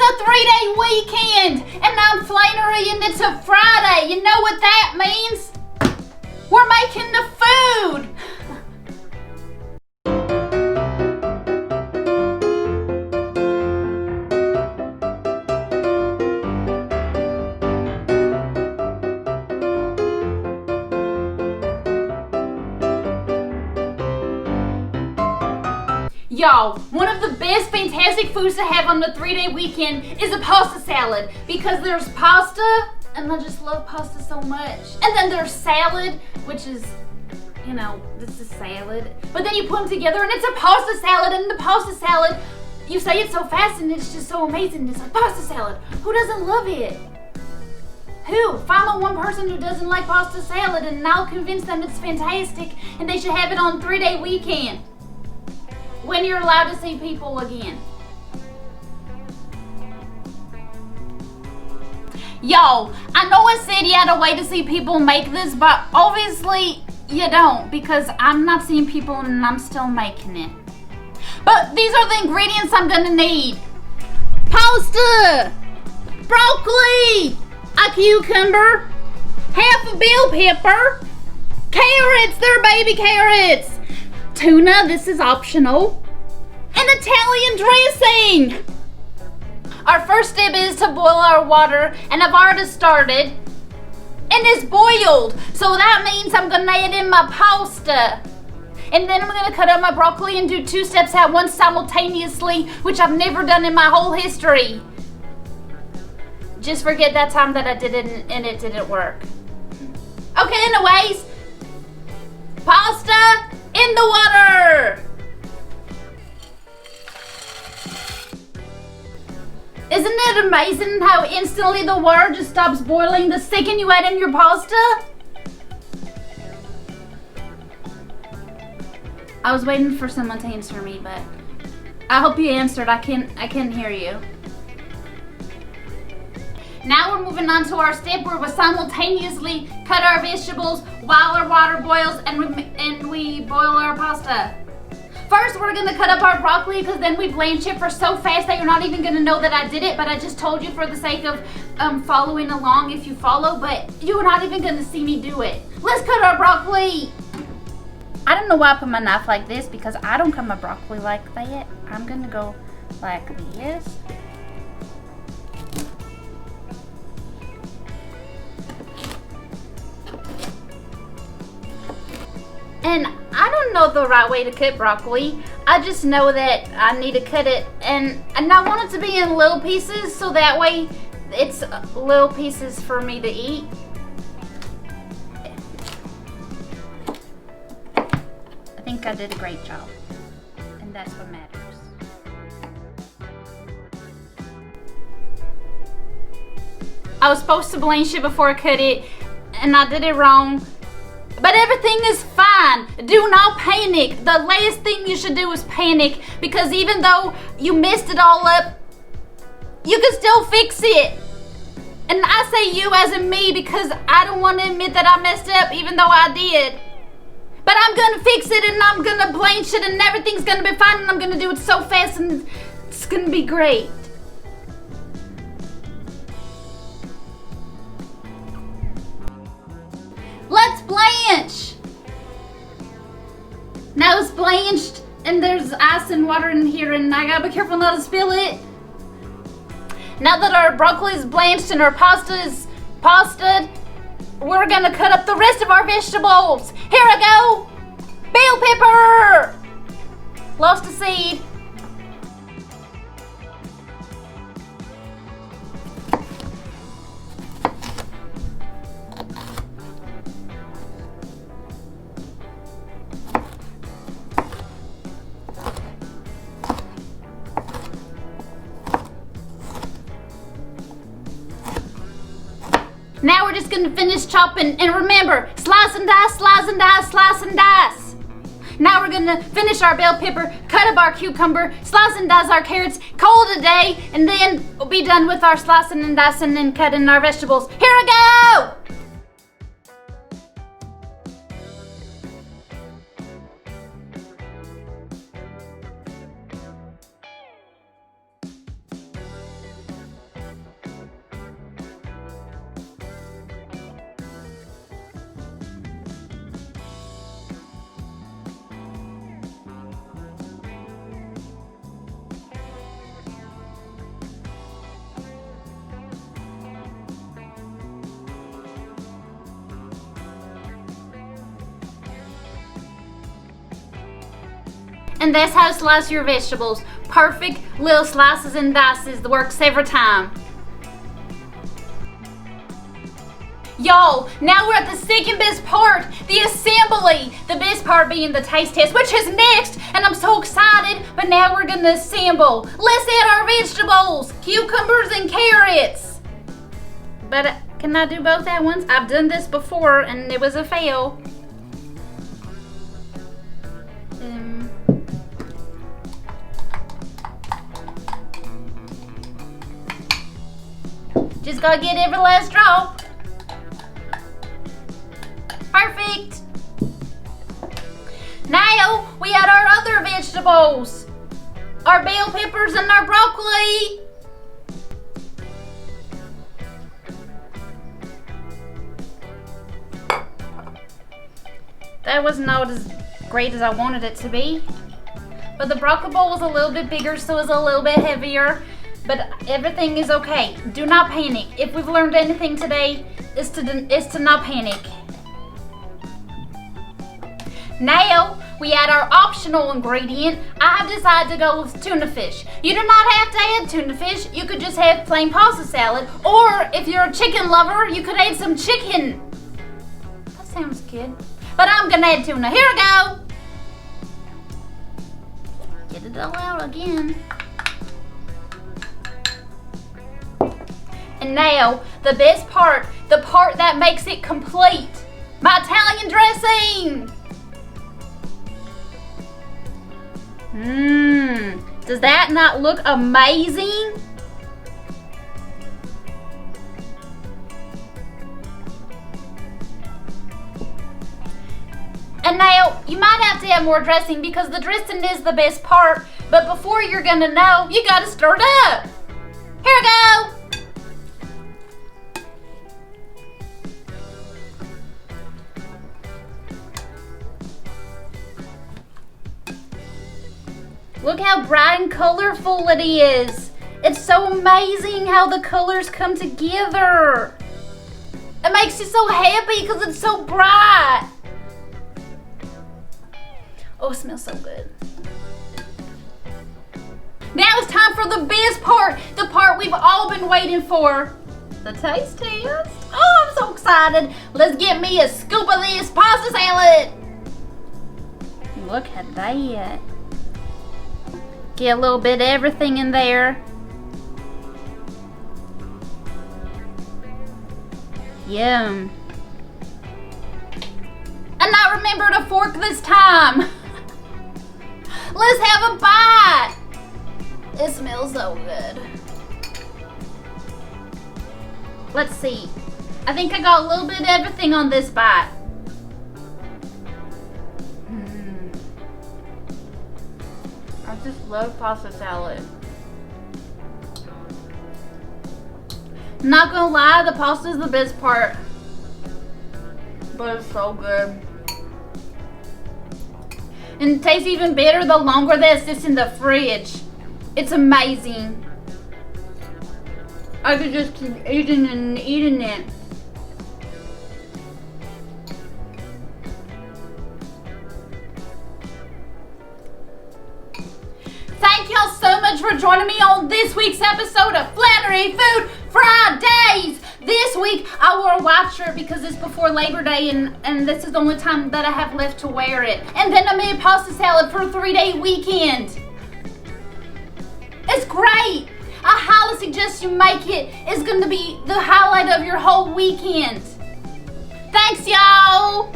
a 3-day weekend, and I'm Flannery, and it's a Friday. You know what that means? We're making the food. Y'all, one of the best fantastic foods to have on the 3-day weekend is a pasta salad, because there's pasta, and I just love pasta so much. And then there's salad, which is, you know, this is salad. But then you put them together and it's a pasta salad, and the pasta salad, you say it so fast and it's just so amazing. It's like pasta salad. Who doesn't love it? Who? Find the one person who doesn't like pasta salad, and I'll convince them it's fantastic and they should have it on 3-day weekend. When you're allowed to see people again. Y'all, I know I said you had a way to see people make this, but obviously you don't, because I'm not seeing people and I'm still making it. But these are the ingredients I'm gonna need. Pasta, broccoli, a cucumber, half a bell pepper, carrots, they're baby carrots, tuna, this is optional, and Italian dressing. Our first step is to boil our water, and I've already started, and it's boiled, so that means I'm gonna add in my pasta, and then I'm gonna cut up my broccoli and do 2 steps at once simultaneously, which I've never done in my whole history. Just forget that time that I did it and it didn't work. Okay, anyways, pasta in the water. Isn't it amazing how instantly the water just stops boiling the second you add in your pasta? I was waiting for someone to answer me, but I hope you answered. I can't hear you. Now we're moving on to our step where we simultaneously cut our vegetables while our water boils and we boil our pasta. First, we're gonna cut up our broccoli, because then we blanch it for so fast that you're not even gonna know that I did it, but I just told you for the sake of following along if you follow, but you're not even gonna see me do it. Let's cut our broccoli. I don't know why I put my knife like this, because I don't cut my broccoli like that. I'm gonna go like this. And I don't know the right way to cut broccoli. I just know that I need to cut it, and I want it to be in little pieces, so that way it's little pieces for me to eat. I think I did a great job, and that's what matters. I was supposed to blanch it before I cut it, and I did it wrong. But everything is fine. Do not panic. The last thing you should do is panic, because even though you messed it all up, you can still fix it. And I say you as in me, because I don't want to admit that I messed up, even though I did. But I'm gonna fix it, and I'm gonna blanch it, and everything's gonna be fine, and I'm gonna do it so fast, and it's gonna be great. Let's blanch! Now it's blanched, and there's ice and water in here, and I gotta be careful not to spill it. Now that our broccoli is blanched and our pasta is pastaed, we're gonna cut up the rest of our vegetables. Here I go! Bell pepper! Lost a seed. Now we're just gonna finish chopping, and remember, slice and dice, slice and dice, slice and dice. Now we're gonna finish our bell pepper, cut up our cucumber, slice and dice our carrots, call it a day, and then we'll be done with our slicing and dicing and cutting our vegetables. Here I go! And that's how to slice your vegetables. Perfect little slices and dices that works every time. Y'all, now we're at the second best part, the assembly. The best part being the taste test, which is next, and I'm so excited, but now we're gonna assemble. Let's add our vegetables, cucumbers and carrots. But can I do both at once? I've done this before and it was a fail. Just gotta get every last drop. Perfect. Now we add our other vegetables. Our bell peppers and our broccoli. That was not as great as I wanted it to be. But the broccoli bowl was a little bit bigger, so it was a little bit heavier. But everything is okay. Do not panic. If we've learned anything today, it's to not panic. Now, we add our optional ingredient. I have decided to go with tuna fish. You do not have to add tuna fish. You could just have plain pasta salad. Or if you're a chicken lover, you could add some chicken. That sounds good. But I'm gonna add tuna. Here we go. Get it all out again. And now, the best part, the part that makes it complete. My Italian dressing. Does that not look amazing? And now, you might have to add more dressing because the dressing is the best part, but before you're gonna know, you gotta stir it up. Here we go. Look how bright and colorful it is. It's so amazing how the colors come together. It makes you so happy because it's so bright. Oh, it smells so good. Now it's time for the best part, the part we've all been waiting for. The taste test. Oh, I'm so excited. Let's get me a scoop of this pasta salad. Look at that. Get a little bit of everything in there. Yum. And now remember to fork this time. Let's have a bite. It smells so good. Let's see. I think I got a little bit of everything on this bite. I just love pasta salad. Not gonna lie, the pasta is the best part. But it's so good. And it tastes even better the longer that it sits in the fridge. It's amazing. I could just keep eating and eating it. Thank y'all so much for joining me on this week's episode of Flannery Food Fridays. This week I wore a white shirt because it's before Labor Day and this is the only time that I have left to wear it. And then I made pasta salad for a 3-day weekend. It's great. I highly suggest you make it. It's going to be the highlight of your whole weekend. Thanks, y'all.